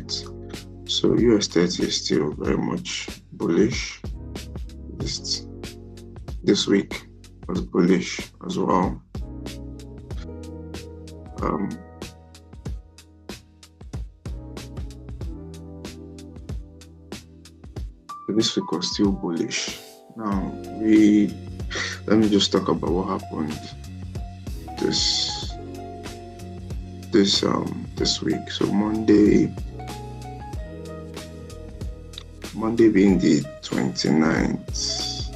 right? So US30 is still very much bullish. This week was bullish as well. This week was still bullish. Now let me just talk about what happened this week. So Monday being the 29th.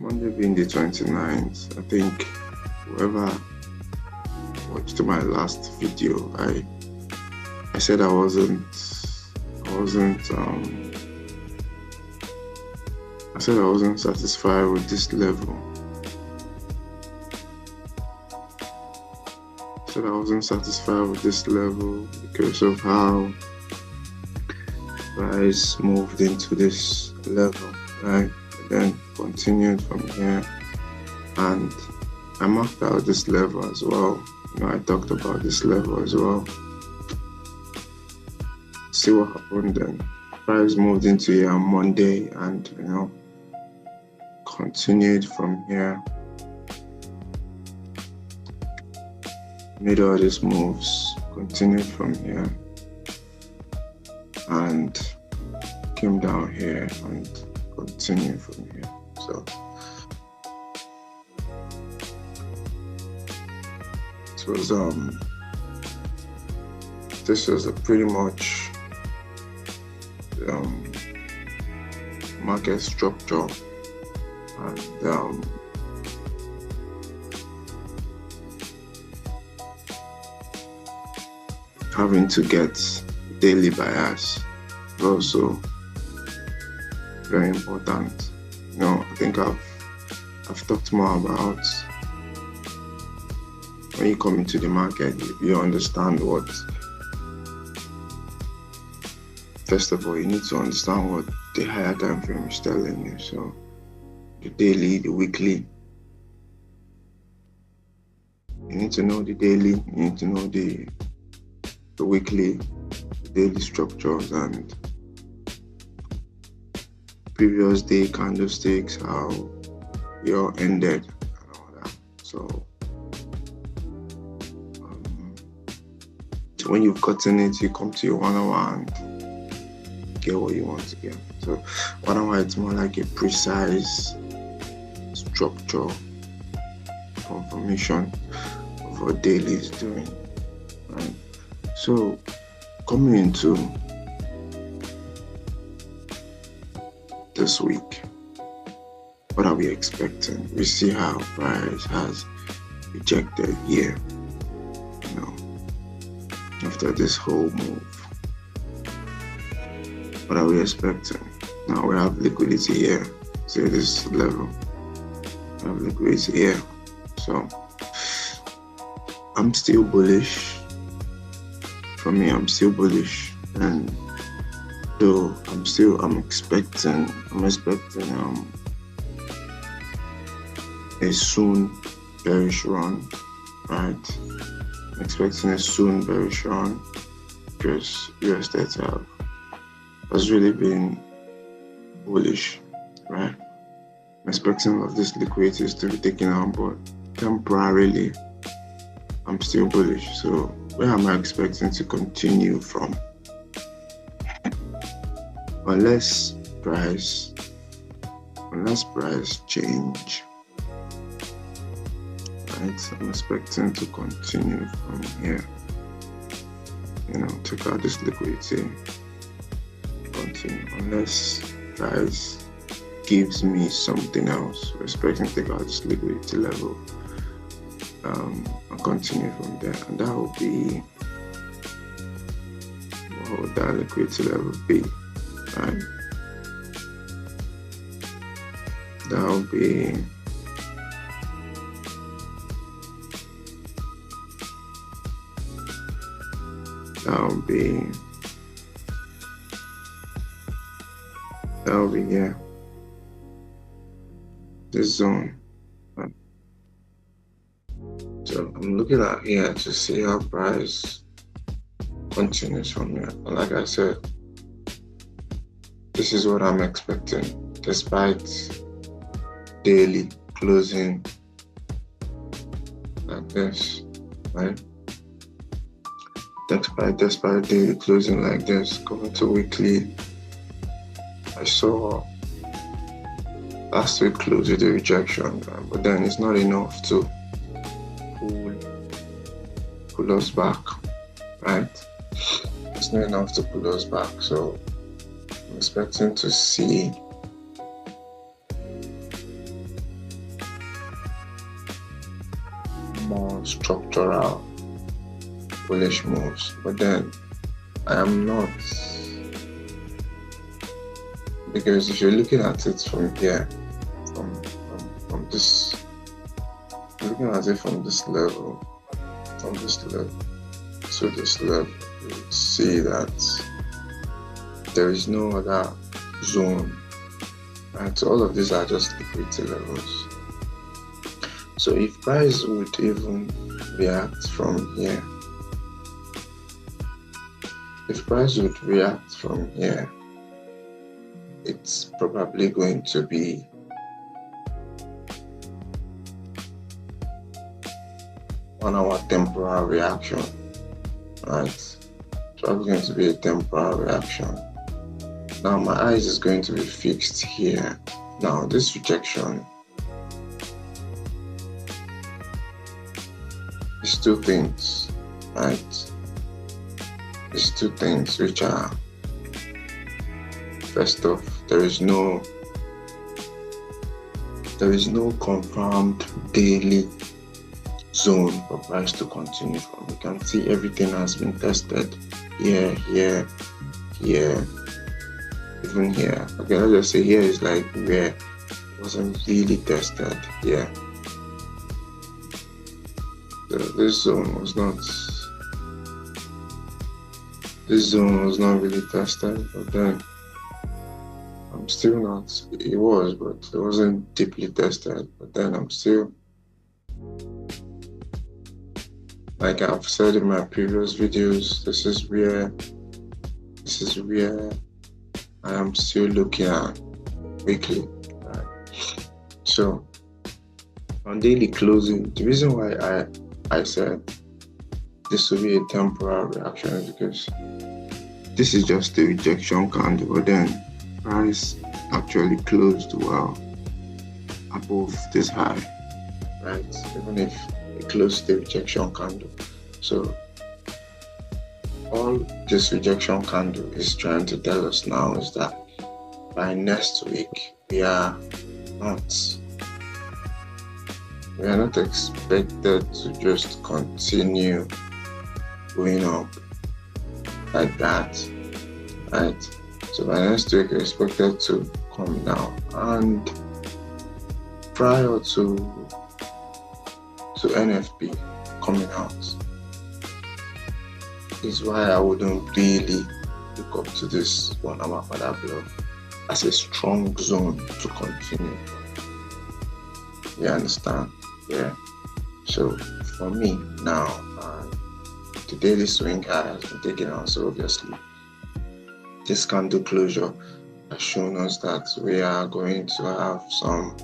Monday being the 29th, I think whoever watched my last video, I said I wasn't satisfied with this level. I said I wasn't satisfied with this level because of how price moved into this level, right? And then continued from here, and I marked out this level as well. I talked about this level as well. See what happened then. Price moved into here on Monday and continued from here. Made all these moves, continued from here, and came down here and continued from here. So this was a pretty much market structure, and having to get daily bias is also very important. I think I've talked more about when you come into the market, you understand what. First of all, you need to understand what the higher time frame is telling you. So the daily, the weekly. You need to know the daily, you need to know the weekly, daily structures, and previous day candlesticks, how your ended and all that. So when you've gotten it, you come to your one-on-one, get what you want to get. So one-on-one, it's more like a precise structure confirmation of what daily is doing, right? So coming into this week, what are we expecting? We see how price has rejected here, after this whole move. What are we expecting? Now we have liquidity here, say this level. We have liquidity here. So I'm still bullish. For me, I'm still bullish, and though I'm expecting a soon bearish run, right? I'm expecting a soon bearish run because US30 has really been bullish, right? I'm expecting all of these liquidities to be taken out, but temporarily, I'm still bullish. So where am I expecting to continue from? Unless price change, right? I'm expecting to continue from here. Take out this liquidity, continue. Unless price gives me something else, we're expecting to take out this liquidity level. I'll continue from there, and that will be, what would that liquidity level be? Right? That will be yeah, this zone. So I'm I'm looking at here to see how price continues from here. And like I said, this is what I'm expecting, despite daily closing like this, right? Despite daily closing like this, going to weekly, I saw last week close with a rejection, but then it's not enough to pull us back, right? It's not enough to pull us back, so I'm expecting to see more structural bullish moves, but then I am not, because if you're looking at it from here, from this, looking at it from this level to this level, you see that there is no other zone, right? So all of these are just liquidity levels. So if price would even react from here, it's probably going to be one-hour temporal reaction, right? It's probably going to be a temporal reaction. Now my eyes is going to be fixed here. Now this rejection is two things, right? There's two things which are, first off, there is no confirmed daily zone for price to continue from. You can see everything has been tested here, even here. Okay, let's just say here is like where it wasn't really tested here. So this zone was not really tested, but then I'm still not, it was, but it wasn't deeply tested. But then I'm still, like I've said in my previous videos, this is where I am still looking at weekly, right? So on daily closing, the reason why I said this will be a temporal reaction is because this is just a rejection candle, but then price actually closed well above this high, right? Even if it closed the rejection candle. So all this rejection candle is trying to tell us now is that by next week we are not expected to just continue going up like that, right? So by next week we're expected to come down, and prior to NFP coming out is why I wouldn't really look up to this 1 hour order block as a strong zone to continue. You understand? Yeah. So for me now, the daily swing high has been taken out, so obviously this candle closure has shown us that we are going to have some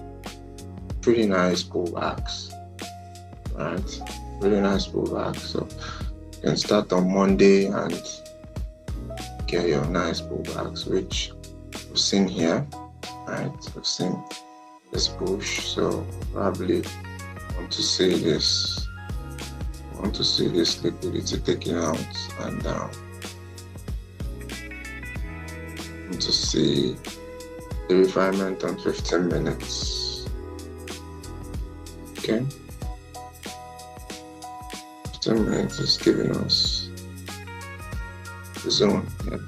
pretty nice pullbacks, right? Really nice pullbacks. So you can start on Monday and get your nice pullbacks, which we've seen here, right? We've seen this push, so probably want to see this liquidity taken out, and want to see the refinement on 15 minutes. Okay, 15 minutes is giving us the zone. Yeah.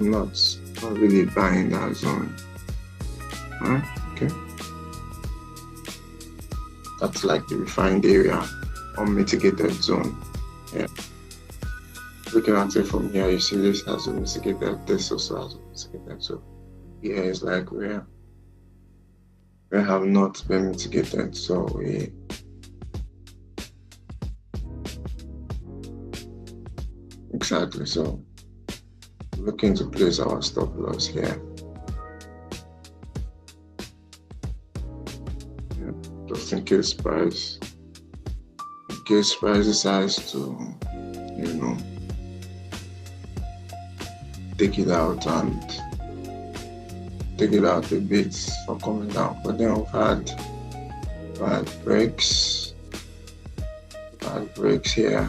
I'm not really buying that zone. Alright, okay. That's like the refined area, unmitigated zone. Yeah. Looking at it from here, you see this has been mitigated, this also has been mitigated. So here is like where we have not been mitigated. So we Exactly. So looking to place our stop loss here. Yeah, just in case price decides to, take it out a bit for coming down. But then we've had bad breaks here.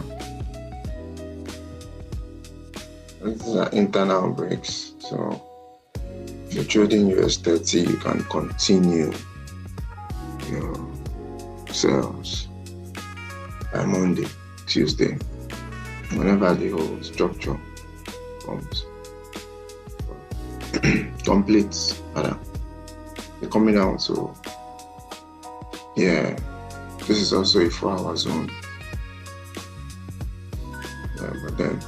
These are internal breaks. So if you're trading US30, you can continue your sales by Monday, Tuesday, whenever the whole structure comes completes. They're coming down. So yeah, this is also a 4-hour zone. But then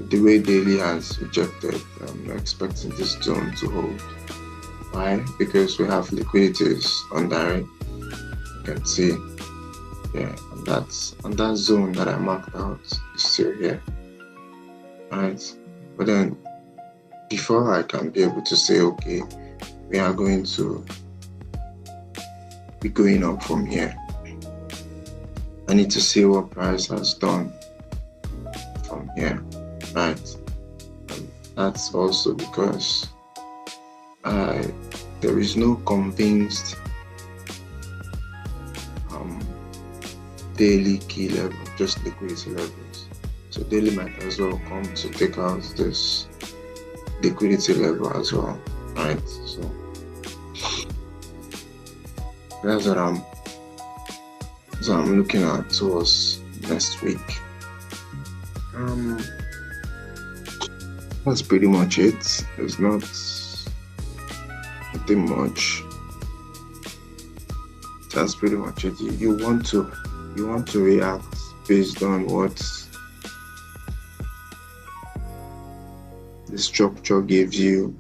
the way daily has rejected, I'm not expecting this zone to hold. Why? Because we have liquidities under it. You can see, yeah, and that zone that I marked out is still here. Right? But then before I can be able to say, okay, we are going to be going up from here, I need to see what price has done from here, right? And that's also because there is no convinced daily key level, just liquidity levels. So daily might as well come to take out this liquidity level as well, right? So that's what I'm looking at towards next week. That's pretty much it. There's nothing much. That's pretty much it. You want to react based on what the structure gives you,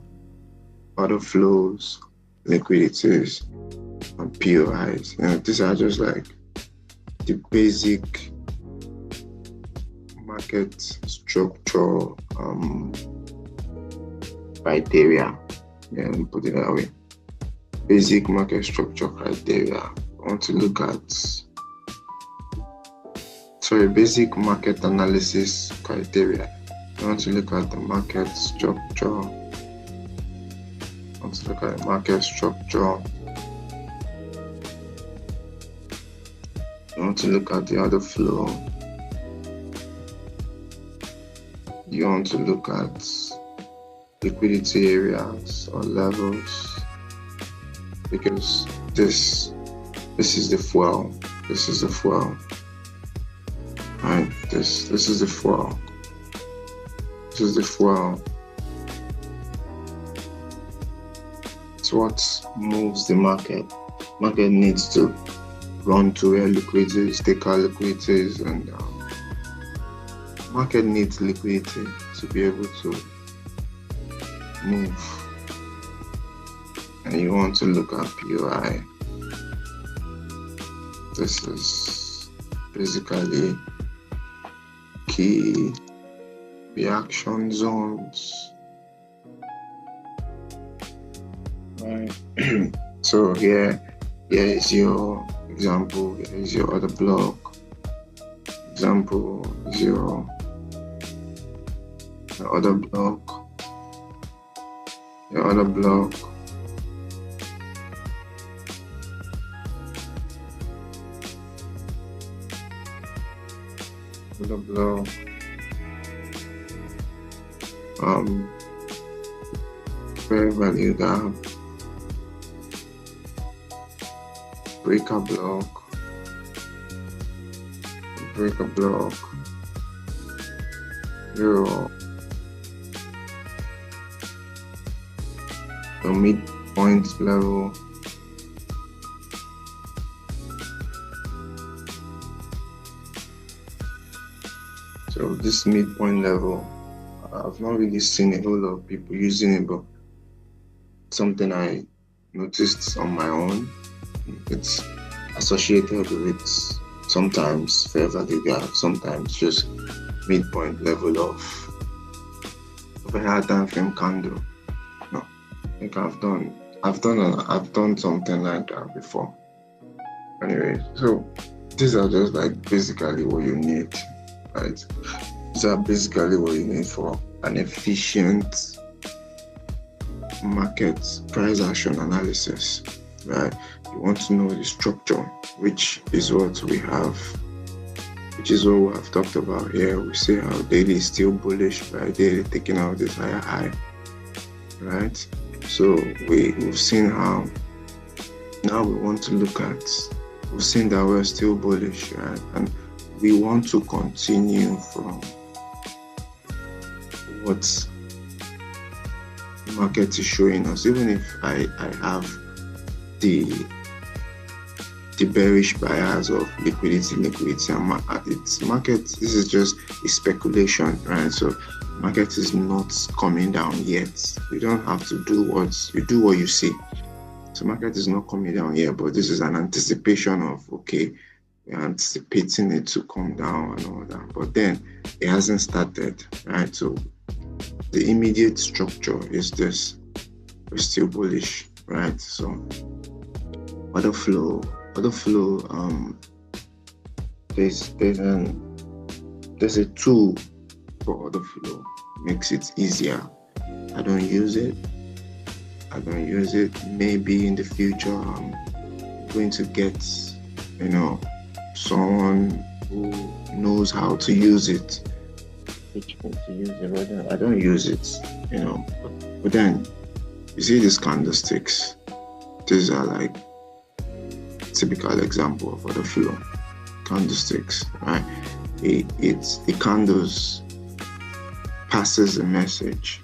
order flows, liquidities, and POIs. These are just like the basic market structure criteria. Yeah, let me put it that way. Basic market structure criteria. I want to look at basic market analysis criteria. I want to look at the market structure. I want to look at the market structure. I want to look at the order flow. You want to look at liquidity areas or levels, because this is the fuel. This is the fuel. Right? This is the fuel. This is the fuel. It's what moves the market. Market needs to run to where liquidities, take out liquidities, and market needs liquidity to be able to move. And you want to look at POI. This is basically key reaction zones. Right. So here is your example. Here is your other block. Example is your other block. Your other block. Other block. Fair value gap. Breaker block. Breaker block. Your midpoint level. So this midpoint level, I've not really seen a whole lot of people using it, but something I noticed on my own. It's associated with sometimes fair value gap, sometimes just midpoint level of a higher time frame candle. No, I think I've done something like that before. Anyway, so these are just like basically what you need, right? These are basically what you need for an efficient market price action analysis, right? You want to know the structure, which is what we have talked about here. We see how daily is still bullish, right? Daily taking out this higher high, right? So we've seen how now we want to look at, we've seen that we're still bullish, right? And we want to continue from what the market is showing us. Even if I have the bearish bias of liquidity and its market, this is just a speculation, right? So market is not coming down yet. You don't have to do what you see. So market is not coming down yet, but this is an anticipation of, okay, we're anticipating it to come down and all that, but then it hasn't started, right? So the immediate structure is this: we're still bullish, right? So order flow, there's a tool for order flow, makes it easier. I don't use it. Maybe in the future I'm going to get, someone who knows how to use it. I don't use it, but then you see these candlesticks. These are like typical example of order flow candlesticks, right? The candles passes a message.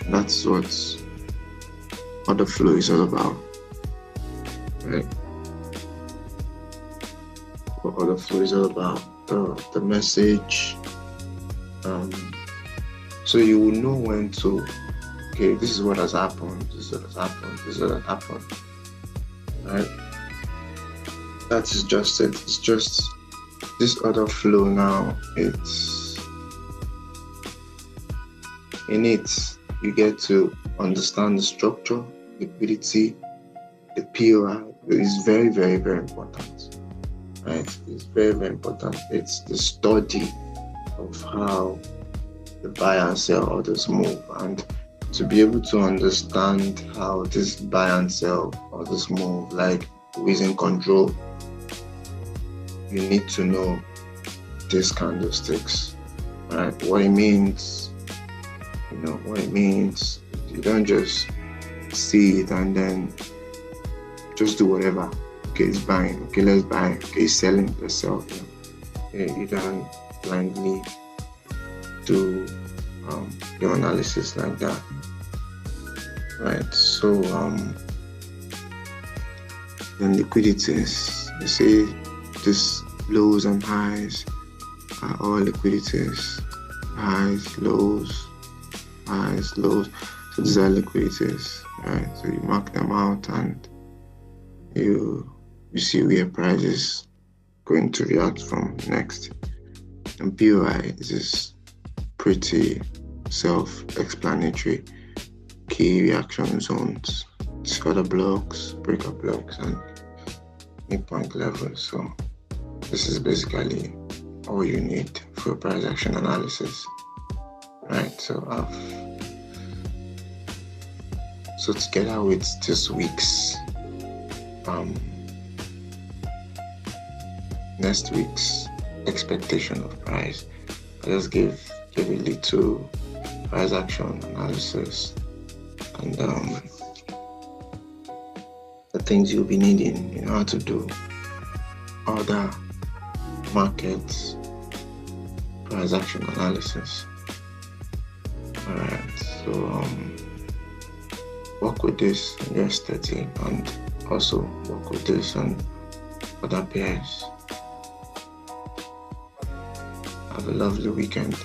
That's what order flow is all about, right? What order flow is all about, the message. So you will know when to, okay, this is what has happened, right? That is just it. It's just this order flow now. It's in it. You get to understand the structure, liquidity, the POI. It's very, very, very important, right? It's very, very important. It's the study of how the buy and sell orders move, and to be able to understand how this buy and sell orders move, like who is in control, you need to know these candlesticks, right? What it means, you don't just see it and then just do whatever. Okay, it's buying. Okay, let's buy. Okay, it's selling. Let's sell. Okay, you don't blindly do your analysis like that, right? So then liquidities, you see this lows and highs are all liquidities, highs, lows. So these are liquidities, right? So you mark them out and you see where price is going to react from next. And POI is pretty self-explanatory. Key reaction zones, scatter blocks, breakout blocks, and midpoint levels. So this is basically all you need for price action analysis, right? So together with this week's next week's expectation of price, I just give a little price action analysis and the things you'll be needing in order to do other market price action analysis. Alright, so work with this in US30 and also work with this on other pairs. Have a lovely weekend.